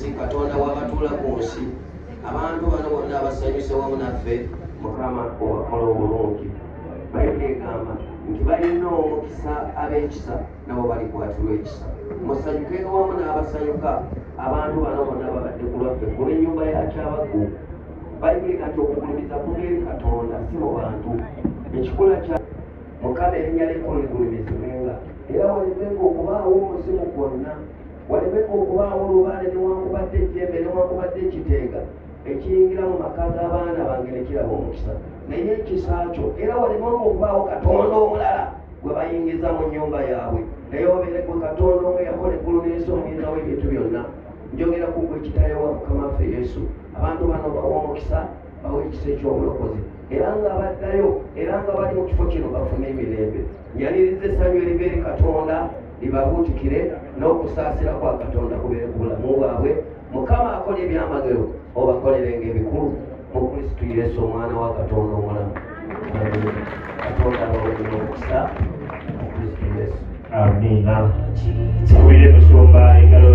nsi Katonda wabatuula ku nsi abantu bano bonna abasanyuse wamu naffe Mukama obakola obulungi. Bayibuli egamba nti balina omukisa ab'ekisa nabo balikwatirwa ekisa. Musanyukenga wamu n'abasanyuka abantu bano bonna babadde ku lwaffe kuba ennyumba ya Kyabaggu. Bayibuli kati okugulumiza kuva eri Katonda si mu bantu. Ekikula kya Mukama erinnya ly'ekkulu ligulumizimenga era walemenga okubaawo omuzimu gwonna, walemenga okubaawo olubaale newankubadde ejjembe newankubadde ekiteega ekiyingira mu maka g'abaana bange ne kiraba omukisa, naye ekisa kyo era walemenga okubaawo Katonda omulala gwe bayingiza mu nnyumba yaabwe, naye obeere gwe Katonda omwe yakola eggulu n'ensi omuyinza w'ebintu byonna. Njogera ku gwe kitaawe wa Mukama waffe Yesu. Abantu bano bawa omukisa, bawa ekisa eky'obulokozi era nga baddayo era nga bali mu kifo kino bafune emirembe. Nyaniriza essanyu eriva eri Katonda libabuutikire n'okusaasira kwa Katonda kubeere ku bulamu bwabwe. Mukama akola ebyamagero obakolerenga ebikulu mu Kristo Yesu omwana wa Katonda omulamu. Katonda abaweerera omukisa mu Kristo Yesu. Amina. Tuwulire musumba engalo